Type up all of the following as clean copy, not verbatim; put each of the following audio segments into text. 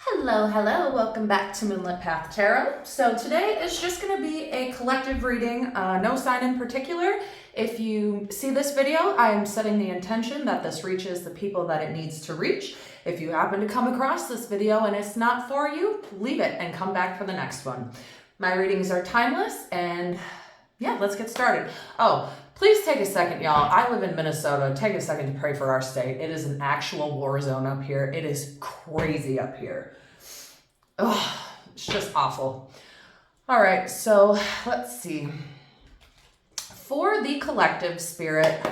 Hello, welcome back to Moonlit Path Tarot. So today is just going to be a collective reading, no sign in particular. If you see this video, I am setting the intention that this reaches the people that it needs to reach. If you happen to come across this video and it's not for you, leave it and come back for the next one. My readings are timeless and yeah, let's get started. Oh, please take a second, y'all. I live in Minnesota. Take a second to pray for our state. It is an actual war zone up here. It is crazy up here. Oh, it's just awful. All right, so let's see. For the collective spirit,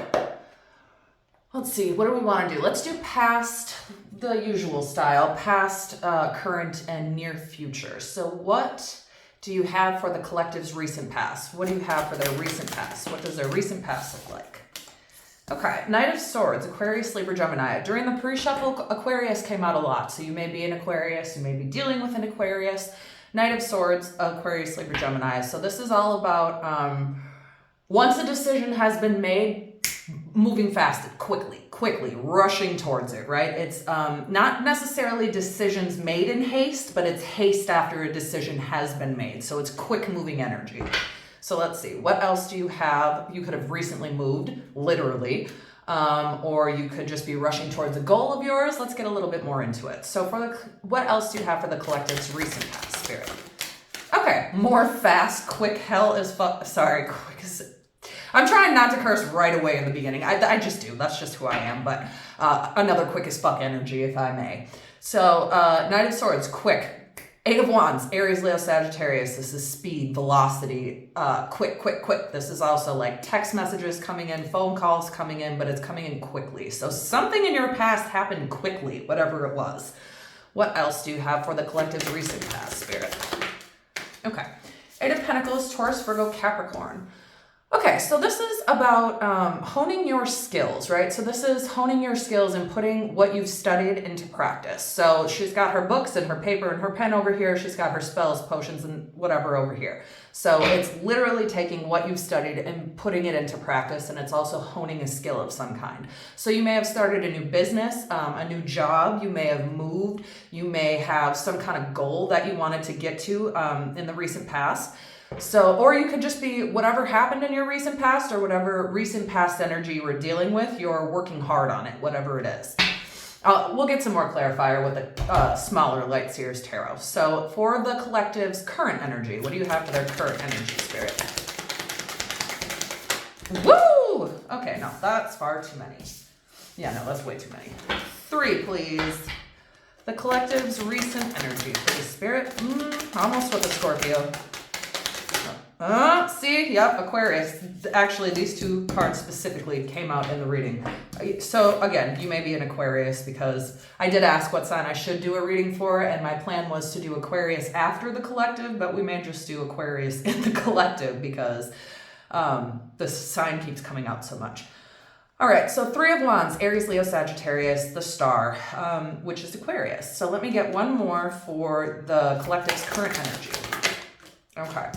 let's see, what do we want to do? Let's do past, the usual style, past, current, and near future. So what do you have for the collective's recent past? What do you have for their recent past? What does their recent past look like? Okay, Knight of Swords, Aquarius, Libra, Gemini. During the pre-shuffle, Aquarius came out a lot. So you may be an Aquarius, you may be dealing with an Aquarius. Knight of Swords, Aquarius, Libra, Gemini. So this is all about once a decision has been made, moving fast, quickly, rushing towards it, right? It's not necessarily decisions made in haste, but it's haste after a decision has been made. So it's quick moving energy. So let's see, what else do you have? You could have recently moved, literally, or you could just be rushing towards a goal of yours. Let's get a little bit more into it. So for what else do you have for the collective's recent past spirit? Okay, more fast, quick, hell is quick as... I'm trying not to curse right away in the beginning. I just do. That's just who I am. But another quick as fuck energy, if I may. So Knight of Swords, quick. Eight of Wands, Aries, Leo, Sagittarius. This is speed, velocity, quick. This is also like text messages coming in, phone calls coming in, but it's coming in quickly. So something in your past happened quickly, whatever it was. What else do you have for the collective's recent past, Spirit? Okay. Eight of Pentacles, Taurus, Virgo, Capricorn. Okay, so this is about honing your skills, right? So this is honing your skills and putting what you've studied into practice. So she's got her books and her paper and her pen over here. She's got her spells, potions, and whatever over here. So it's literally taking what you've studied and putting it into practice, and it's also honing a skill of some kind. So you may have started a new business, a new job. You may have moved. You may have some kind of goal that you wanted to get to in the recent past. So, or you could just be whatever happened in your recent past or whatever recent past energy you were dealing with, you're working hard on it, whatever it is. We'll get some more clarifier with the smaller Light Seers Tarot. So for the collective's current energy, what do you have for their current energy, Spirit? Woo! Okay, no, that's far too many. Yeah, no, that's way too many. 3, please. The collective's recent energy for the Spirit. Almost with a Scorpio. See, yep, Aquarius. Actually, these two cards specifically came out in the reading. So again, you may be an Aquarius because I did ask what sign I should do a reading for, and my plan was to do Aquarius after the collective, but we may just do Aquarius in the collective because the sign keeps coming out so much. All right, so 3 of Wands, Aries, Leo, Sagittarius, the star, which is Aquarius. So let me get one more for the collective's current energy. Okay.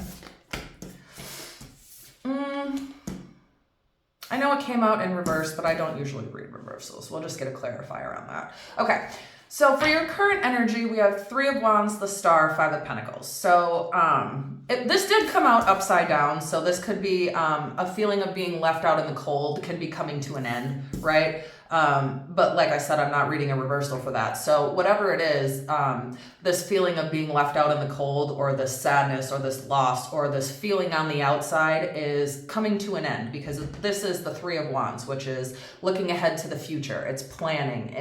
I know it came out in reverse, but I don't usually read reversals. We'll just get a clarifier on that. Okay, so for your current energy, we have 3 of Wands, the star, 5 of Pentacles. So this did come out upside down, so this could be a feeling of being left out in the cold, can be coming to an end, right? But like I said, I'm not reading a reversal for that. So whatever it is, this feeling of being left out in the cold or this sadness or this loss or this feeling on the outside is coming to an end because this is the 3 of Wands, which is looking ahead to the future. It's planning.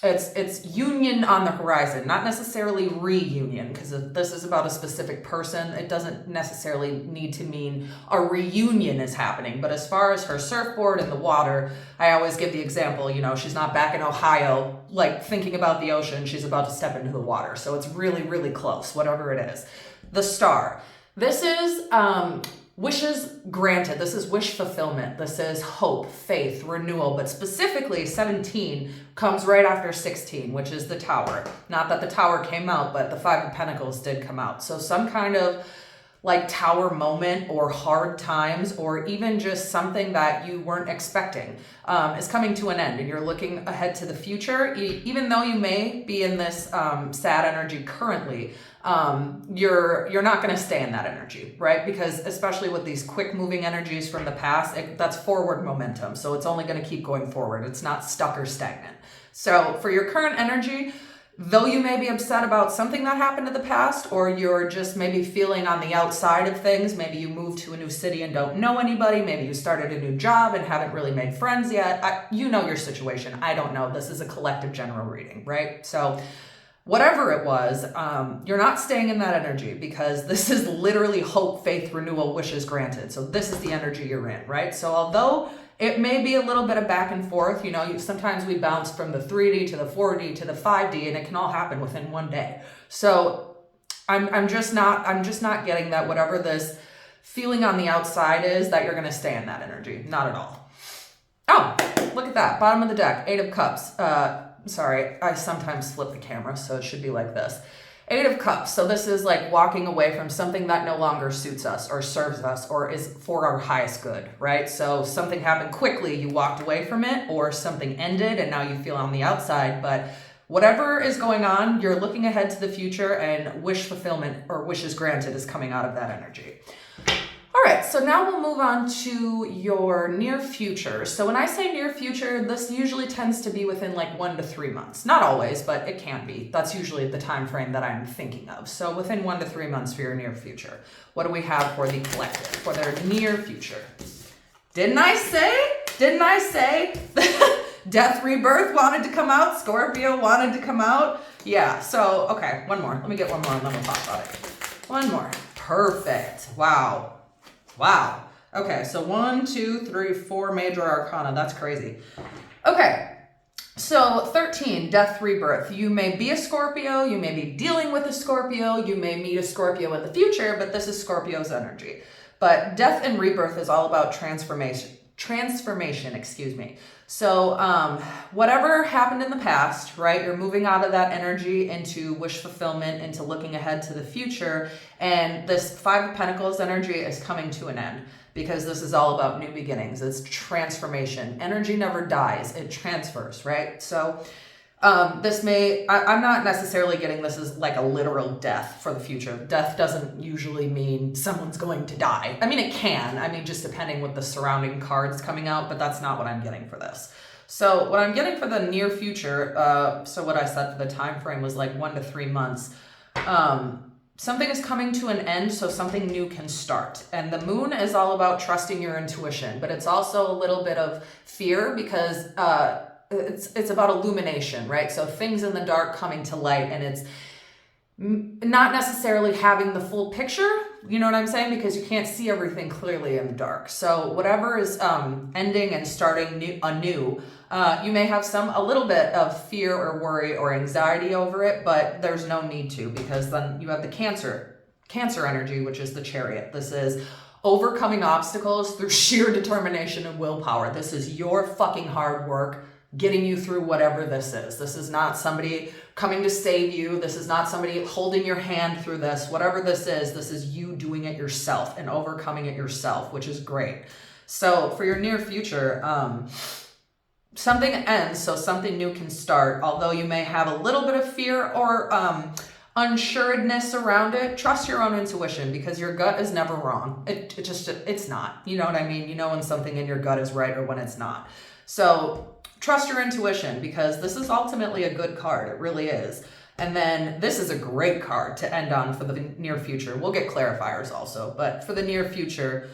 It's union on the horizon, not necessarily reunion, because this is about a specific person. It doesn't necessarily need to mean a reunion is happening. But as far as her surfboard in the water, I always give the example, you know, she's not back in Ohio, like thinking about the ocean. She's about to step into the water. So it's really, really close, whatever it is. The star. This is wishes granted. This is wish fulfillment. This is hope, faith, renewal, but specifically 17 comes right after 16, which is the Tower. Not that the Tower came out, but the 5 of Pentacles did come out. So some kind of like tower moment or hard times or even just something that you weren't expecting is coming to an end, and you're looking ahead to the future. Even though you may be in this sad energy currently, you're not going to stay in that energy, right? Because especially with these quick moving energies from the past, that's forward momentum. So it's only going to keep going forward. It's not stuck or stagnant. So for your current energy, though you may be upset about something that happened in the past, or you're just maybe feeling on the outside of things, maybe you moved to a new city and don't know anybody, maybe you started a new job and haven't really made friends yet. You know your situation. I don't know. This is a collective general reading, right? So whatever it was, you're not staying in that energy, because this is literally hope, faith, renewal, wishes granted. So this is the energy you're in, right? So although it may be a little bit of back and forth, sometimes we bounce from the 3D to the 4D to the 5D, and it can all happen within one day. So I'm just not getting that whatever this feeling on the outside is, that you're going to stay in that energy. Not at all. Oh, look at that. Bottom of the deck, 8 of Cups. Sorry, I sometimes flip the camera, so it should be like this. 8 of Cups. So this is like walking away from something that no longer suits us or serves us or is for our highest good, right? So something happened quickly, you walked away from it, or something ended and now you feel on the outside. But whatever is going on, you're looking ahead to the future, and wish fulfillment or wishes granted is coming out of that energy. All right, so now we'll move on to your near future. So when I say near future, this usually tends to be within like 1 to 3 months. Not always, but it can be. That's usually the time frame that I'm thinking of. So within 1 to 3 months for your near future. What do we have for the collective, for their near future? Didn't I say? Death Rebirth wanted to come out. Scorpio wanted to come out. Yeah, so, okay, one more. Let me get one more and then we'll talk about it. One more. Perfect. Wow. Okay, so 1, 2, 3, 4 major arcana. That's crazy. Okay, so 13, Death Rebirth. You may be a Scorpio. You may be dealing with a Scorpio. You may meet a Scorpio in the future, but this is Scorpio's energy. But death and rebirth is all about transformation, excuse me. So whatever happened in the past, right, you're moving out of that energy into wish fulfillment, into looking ahead to the future. And this 5 of Pentacles energy is coming to an end, because this is all about new beginnings. It's transformation. Energy never dies. It transfers, right? So I'm not necessarily getting this as like a literal death for the future. Death doesn't usually mean someone's going to die. I mean, it can. I mean, just depending with the surrounding cards coming out, but that's not what I'm getting for this. So what I'm getting for the near future, so what I said for the time frame was like 1 to 3 months. Something is coming to an end, so something new can start. And the moon is all about trusting your intuition, but it's also a little bit of fear, because it's about illumination, right? So things in the dark coming to light, and it's not necessarily having the full picture, you know what I'm saying? Because you can't see everything clearly in the dark. So whatever is ending and starting anew, you may have a little bit of fear or worry or anxiety over it, but there's no need to, because then you have the Cancer energy, which is the Chariot. This is overcoming obstacles through sheer determination and willpower. This is your fucking hard work getting you through whatever this is. This is not somebody coming to save you. This is not somebody holding your hand through this. Whatever this is you doing it yourself and overcoming it yourself, which is great. So for your near future, something ends, so something new can start. Although you may have a little bit of fear or unsureness around it, trust your own intuition, because your gut is never wrong. It's not. You know what I mean? You know when something in your gut is right or when it's not. So trust your intuition, because this is ultimately a good card. It really is. And then this is a great card to end on for the near future. We'll get clarifiers also, but for the near future,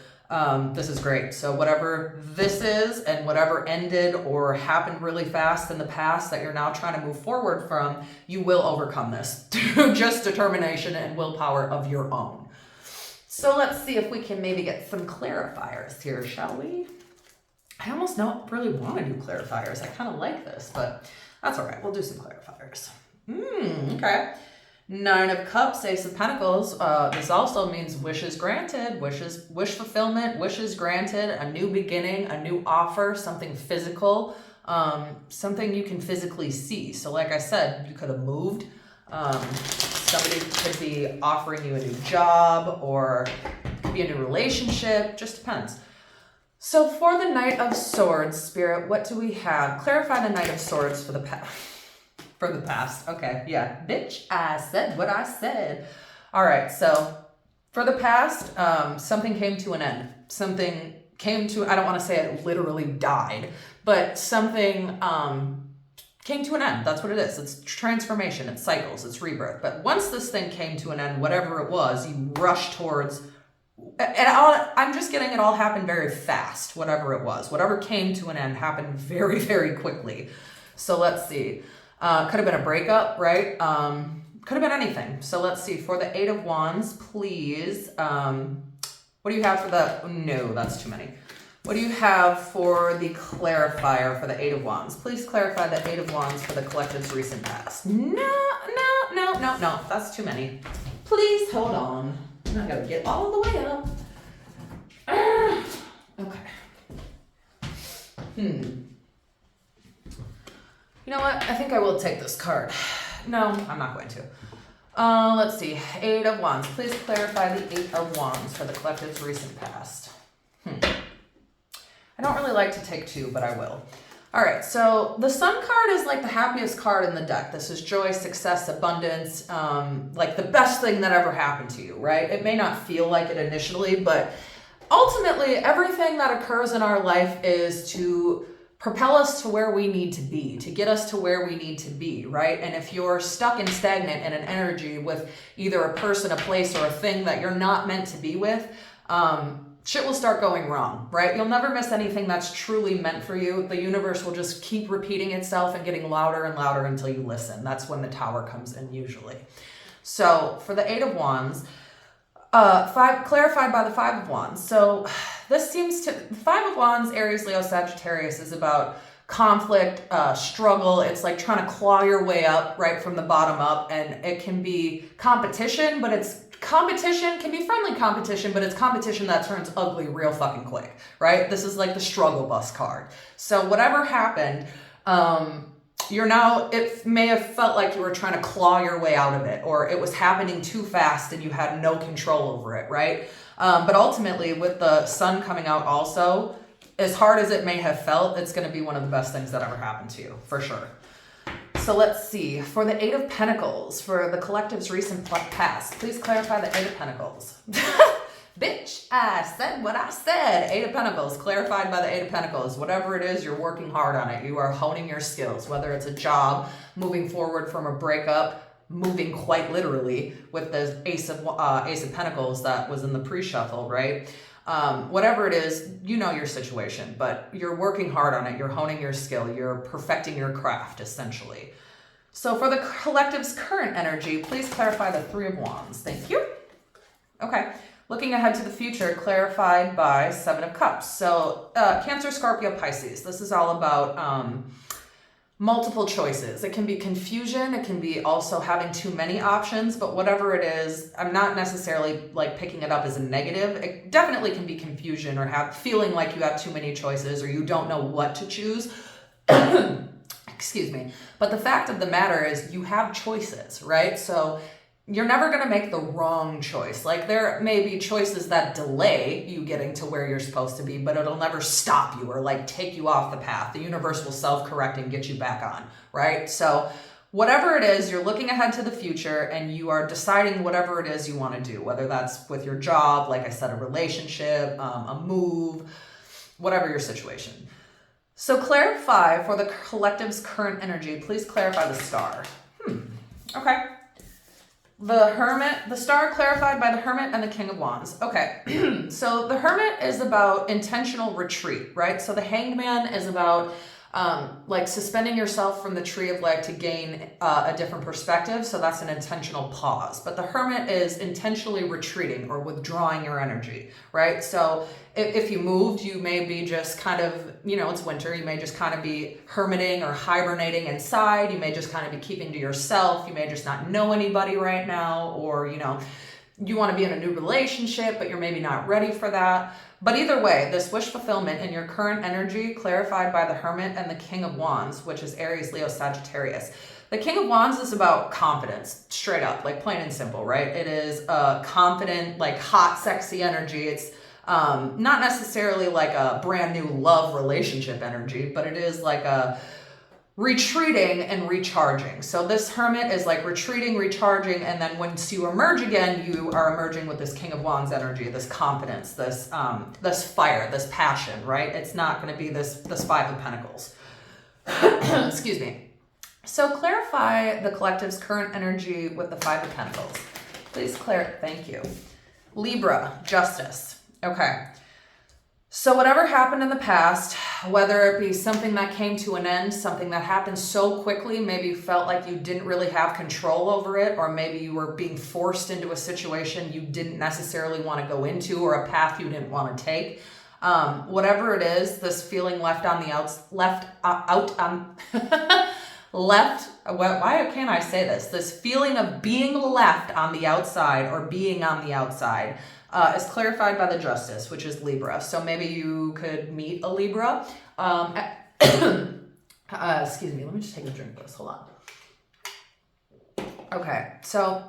this is great. So whatever this is and whatever ended or happened really fast in the past that you're now trying to move forward from, you will overcome this through just determination and willpower of your own. So let's see if we can maybe get some clarifiers here, shall we? I almost don't really want to do clarifiers. I kind of like this, but that's all right. We'll do some clarifiers. Okay. 9 of Cups, Ace of Pentacles. This also means wishes granted, wish fulfillment, wishes granted, a new beginning, a new offer, something physical, something you can physically see. So like I said, you could have moved. Somebody could be offering you a new job, or it could be a new relationship, just depends. So for the Knight of Swords, Spirit, what do we have? Clarify the Knight of Swords for the past. For the past. Okay, yeah. Bitch, I said what I said. All right, so for the past, something came to an end. Something came to, I don't want to say it literally died, but something came to an end. That's what it is. It's transformation, it's cycles, it's rebirth. But once this thing came to an end, whatever it was, you rushed towards, I'm just getting it all happened very fast, whatever it was. Whatever came to an end happened very, very quickly. So let's see. Could have been a breakup, right? Could have been anything. So let's see. For the Eight of Wands, please. What do you have for the... No, that's too many. What do you have for the clarifier for the Eight of Wands? Please clarify the Eight of Wands for the collective's recent past. No. That's too many. Please hold on. I gotta get all the way up. Okay. You know what? I think I will take this card. No, I'm not going to. Let's see. Eight of Wands. Please clarify the Eight of Wands for the collective's recent past. I don't really like to take two, but I will. All right, so the Sun card is like the happiest card in the deck. This is joy, success, abundance, like the best thing that ever happened to you, right? It may not feel like it initially, but ultimately everything that occurs in our life is to propel us to where we need to be, to get us to where we need to be, right? And if you're stuck and stagnant in an energy with either a person, a place, or a thing that you're not meant to be with, shit will start going wrong, right? You'll never miss anything that's truly meant for you. The universe will just keep repeating itself and getting louder and louder until you listen. That's when the Tower comes in usually. So for the Eight of Wands, clarified by the Five of Wands. So this seems to, the Five of Wands, Aries, Leo, Sagittarius, is about conflict, struggle. It's like trying to claw your way up right from the bottom up, and it can be competition, but it's competition can be friendly competition, but it's competition that turns ugly real fucking quick, right? This is like the struggle bus card. So whatever happened, it may have felt like you were trying to claw your way out of it, or it was happening too fast and you had no control over it, right? But ultimately with the Sun coming out also, as hard as it may have felt, it's going to be one of the best things that ever happened to you, for sure. So let's see. For the Eight of Pentacles, for the collective's recent past, please clarify the Eight of Pentacles. Bitch, I said what I said. Eight of Pentacles, clarified by the Eight of Pentacles. Whatever it is, you're working hard on it. You are honing your skills, whether it's a job, moving forward from a breakup, moving quite literally with the Ace of Pentacles that was in the pre-shuffle, right? Whatever it is, you know your situation, but you're working hard on it. You're honing your skill. You're perfecting your craft, essentially. So for the collective's current energy, please clarify the Three of Wands. Thank you. Okay. Looking ahead to the future, clarified by Seven of Cups. So Cancer, Scorpio, Pisces. This is all about multiple choices. It can be confusion. It can be also having too many options, but whatever it is, I'm not necessarily like picking it up as a negative. It definitely can be confusion or feeling like you have too many choices or you don't know what to choose. Excuse me. But the fact of the matter is you have choices, right? So you're never going to make the wrong choice. Like there may be choices that delay you getting to where you're supposed to be, but it'll never stop you or like take you off the path. The universe will self-correct and get you back on, right? So whatever it is, you're looking ahead to the future and you are deciding whatever it is you want to do, whether that's with your job, like I said, a relationship, a move, whatever your situation. So clarify for the collective's current energy, please clarify the Star. Okay. The Hermit, the Star clarified by the Hermit and the King of Wands. Okay, so the Hermit is about intentional retreat, right? So the Hanged Man is about like suspending yourself from the tree of life to gain a different perspective. So that's an intentional pause. But the Hermit is intentionally retreating or withdrawing your energy, right? So if you moved, you may be just kind of, you know, it's winter. You may just kind of be hermiting or hibernating inside. You may just kind of be keeping to yourself. You may just not know anybody right now, or, you know, you want to be in a new relationship, but you're maybe not ready for that. But either way, this wish fulfillment in your current energy, clarified by the Hermit and the King of Wands, which is Aries, Leo, Sagittarius. The King of Wands is about confidence, straight up, like plain and simple, right? It is a confident, like hot, sexy energy. It's not necessarily like a brand new love relationship energy, but it is like a retreating and recharging. So this Hermit is like retreating, recharging, and then once you emerge again, you are emerging with this King of Wands energy, this confidence, this fire, this passion, right? It's not going to be this Five of Pentacles. Excuse me. So clarify the collective's current energy with the Five of Pentacles. Please thank you. Libra, Justice. Okay. So whatever happened in the past, whether it be something that came to an end, something that happened so quickly, maybe you felt like you didn't really have control over it, or maybe you were being forced into a situation you didn't necessarily want to go into, or a path you didn't want to take. Whatever it is, this feeling why can't I say this? This feeling of being left on the outside or being on the outside is clarified by the Justice, which is Libra. So maybe you could meet a Libra. Excuse me, let me just take a drink of this. Hold on. Okay, so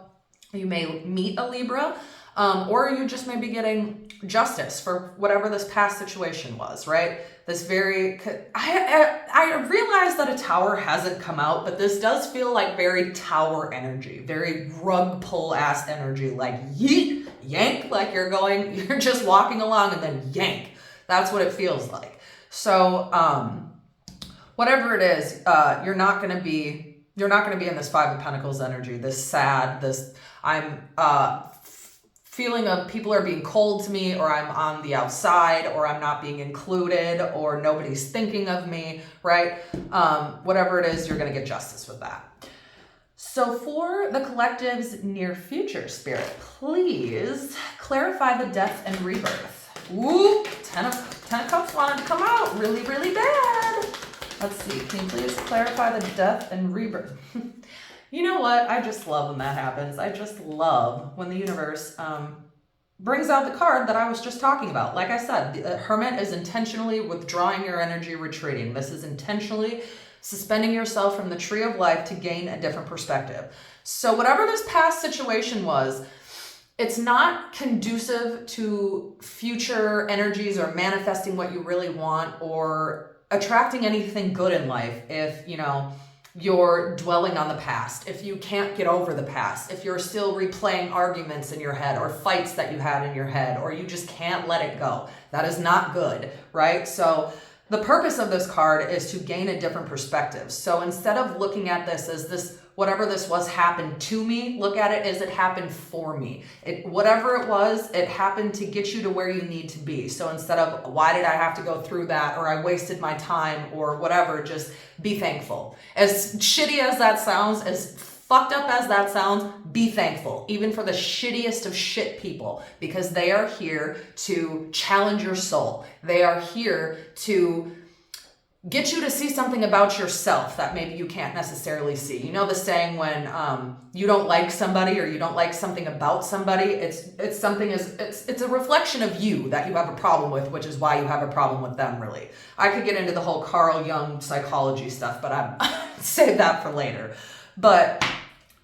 you may meet a Libra, or you just may be getting justice for whatever this past situation was, right? This very, I realize that a Tower hasn't come out, but this does feel like very Tower energy, very rug pull ass energy, like yeet, yank, like you're just walking along and then yank. That's what it feels like. So, whatever it is, you're not going to be in this Five of Pentacles energy, this sad, feeling of people are being cold to me, or I'm on the outside, or I'm not being included, or nobody's thinking of me, right? Whatever it is, you're going to get justice with that. So for the collective's near future, Spirit, please clarify the death and rebirth. Ooh, Ten of Cups wanted to come out really, really bad. Let's see, can you please clarify the death and rebirth? You know what? I just love when that happens. I just love when the universe brings out the card that I was just talking about. Like I said, the Hermit is intentionally withdrawing your energy, retreating. This is intentionally suspending yourself from the tree of life to gain a different perspective. So whatever this past situation was, it's not conducive to future energies or manifesting what you really want or attracting anything good in life if, you're dwelling on the past, if you can't get over the past, if you're still replaying arguments in your head or fights that you had in your head, or you just can't let it go. That is not good, right? So the purpose of this card is to gain a different perspective. So instead of looking at this as this, whatever this was happened to me, look at it as it happened for me. Whatever it was, it happened to get you to where you need to be. So instead of, why did I have to go through that? Or I wasted my time or whatever, just be thankful. As shitty as that sounds, as fucked up as that sounds, be thankful, even for the shittiest of shit people, because they are here to challenge your soul. They are here to get you to see something about yourself that maybe you can't necessarily see. You know the saying when you don't like somebody or you don't like something about somebody, it's a reflection of you that you have a problem with, which is why you have a problem with them, really. I could get into the whole Carl Jung psychology stuff, but I'd save that for later. But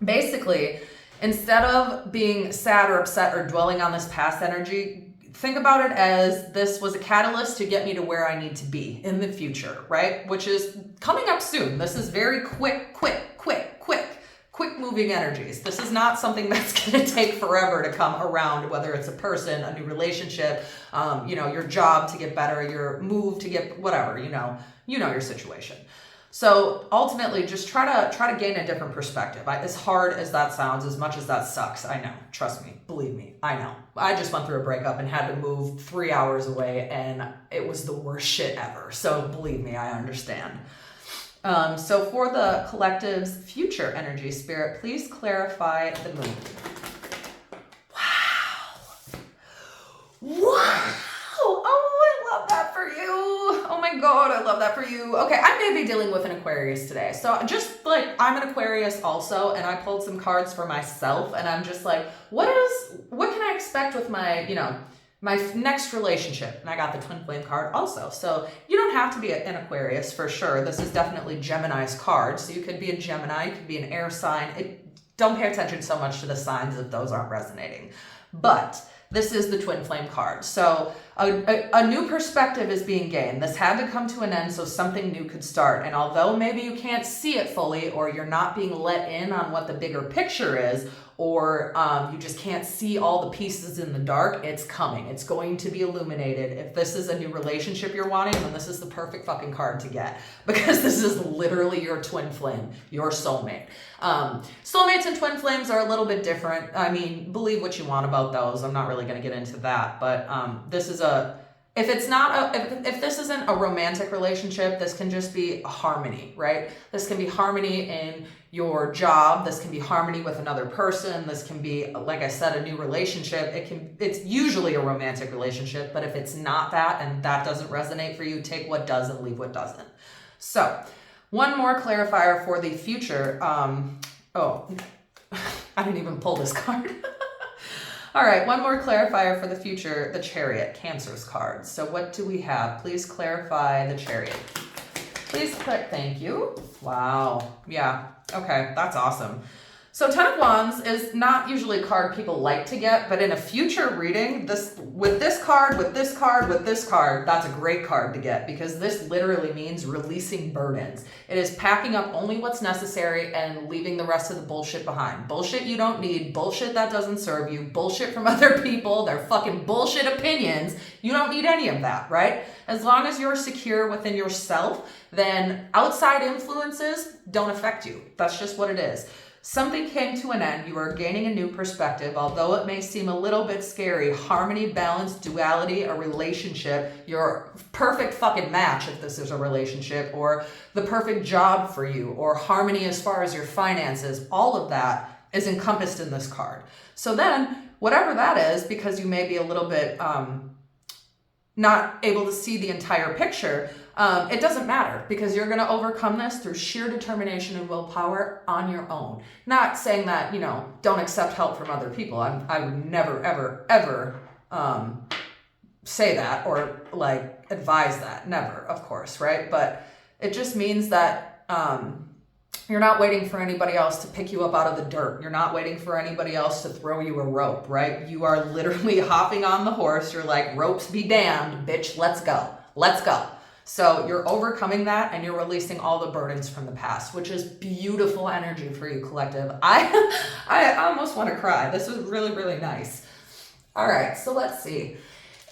basically, instead of being sad or upset or dwelling on this past energy, think about it as this was a catalyst to get me to where I need to be in the future, right? Which is coming up soon. This is very quick moving energies. This is not something that's going to take forever to come around, whether it's a person, a new relationship, your job to get better, your move to get whatever, you know your situation. So ultimately, just try to gain a different perspective. As hard as that sounds, as much as that sucks, I know. Trust me, believe me, I know. I just went through a breakup and had to move 3 hours away, and it was the worst shit ever. So believe me, I understand. So for the collective's future energy, Spirit, please clarify the moon. Wow. Oh, I love that for you. Oh my God, I love that for you. Okay, I may be dealing with an Aquarius today. So just like, I'm an Aquarius also, and I pulled some cards for myself, and I'm just like, what can I expect with my, My next relationship, and I got the twin flame card also. So you don't have to be an Aquarius for sure. This is definitely Gemini's card. So you could be a Gemini, you could be an air sign. Don't pay attention so much to the signs if those aren't resonating. But this is the twin flame card. So a new perspective is being gained. This had to come to an end so something new could start. And although maybe you can't see it fully, or you're not being let in on what the bigger picture is, or you just can't see all the pieces in the dark, it's coming. It's going to be illuminated. If this is a new relationship you're wanting, then this is the perfect fucking card to get, because this is literally your twin flame, your soulmate. Soulmates and twin flames are a little bit different. I mean, believe what you want about those. I'm not really going to get into that, but this is if this isn't a romantic relationship, this can just be a harmony, right? This can be harmony in your job. This can be harmony with another person. This can be, like I said, a new relationship. It's usually a romantic relationship, but if it's not that and that doesn't resonate for you, take what does and leave what doesn't. So one more clarifier for the future. I didn't even pull this card. All right, one more clarifier for the future, the Chariot, Cancer's card. So what do we have? Please clarify the Chariot. Please click, thank you. Wow, yeah, okay, that's awesome. So Ten of Wands is not usually a card people like to get, but in a future reading, with this card, that's a great card to get, because this literally means releasing burdens. It is packing up only what's necessary and leaving the rest of the bullshit behind. Bullshit you don't need, bullshit that doesn't serve you, bullshit from other people, their fucking bullshit opinions. You don't need any of that, right? As long as you're secure within yourself, then outside influences don't affect you. That's just what it is. Something came to an end. You are gaining a new perspective. Although it may seem a little bit scary, harmony, balance, duality, a relationship, your perfect fucking match if this is a relationship, or the perfect job for you, or harmony as far as your finances, all of that is encompassed in this card. So then, whatever that is, because you may be a little bit not able to see the entire picture, it doesn't matter, because you're going to overcome this through sheer determination and willpower on your own. Not saying that, don't accept help from other people. I would never, ever, ever say that or advise that. Never, of course, right? But it just means that you're not waiting for anybody else to pick you up out of the dirt. You're not waiting for anybody else to throw you a rope, right? You are literally hopping on the horse. You're like, ropes be damned, bitch, let's go. Let's go. So you're overcoming that and you're releasing all the burdens from the past, which is beautiful energy for you, collective. I almost want to cry. This was really, really nice. All right, so let's see.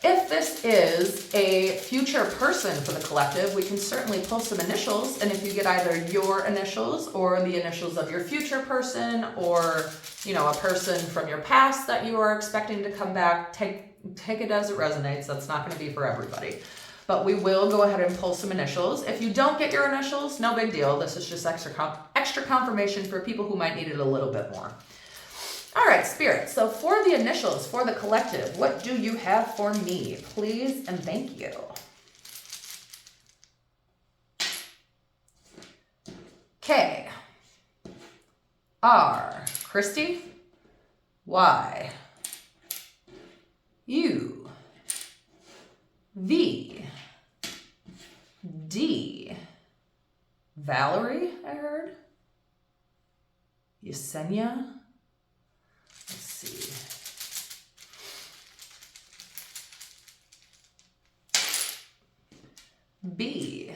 If this is a future person for the collective, we can certainly pull some initials. And if you get either your initials or the initials of your future person, or, a person from your past that you are expecting to come back, take it as it resonates. That's not going to be for everybody. But we will go ahead and pull some initials. If you don't get your initials, no big deal. This is just extra confirmation for people who might need it a little bit more. All right, Spirit. So for the initials, for the collective, what do you have for me? Please and thank you. K. R. Christy. Y. U. V. D. Valerie, I heard. Yesenia. Let's see. B.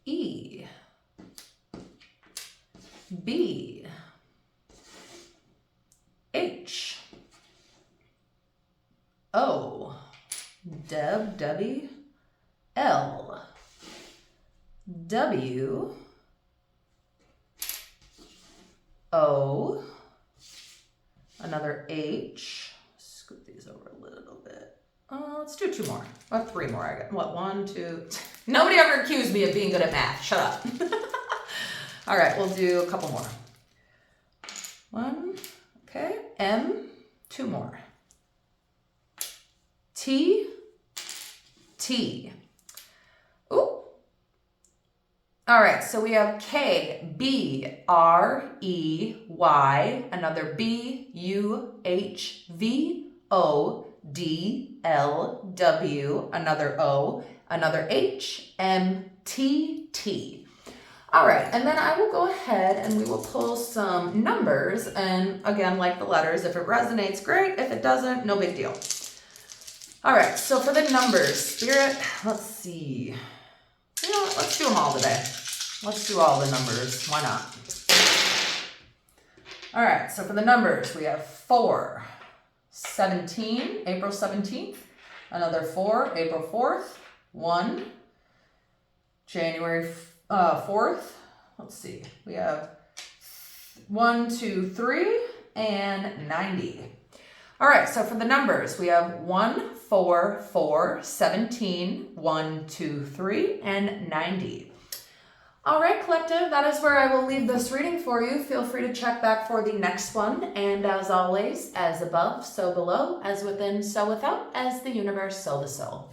E. B. H. O. Deb, Debbie. L. W. O. Another H. Scoot these over a little bit. Let's do two more. Or three more. I got what? 1, 2. Nobody ever accused me of being good at math. Shut up. All right, we'll do a couple more. 1. Okay. M. 2 more. T. T. Ooh. All right, so we have K, B, R, E, Y, another B, U, H, V, O, D, L, W, another O, another H, M, T, T. All right, and then I will go ahead and we will pull some numbers. And again, like the letters, if it resonates, great. If it doesn't, no big deal. All right, so for the numbers, Spirit, let's see. You know what, let's do them all today. Let's do all the numbers, why not? All right, so for the numbers, we have 4, 17, April 17th, another 4, April 4th, 1, January 4th, let's see, we have 1, 2, 3, and 90. All right, so for the numbers, we have 1, 4, 4, 17, 1, 2, 3, and 90. All right, collective, that is where I will leave this reading for you. Feel free to check back for the next one. And as always, as above, so below, as within, so without, as the universe, so the soul.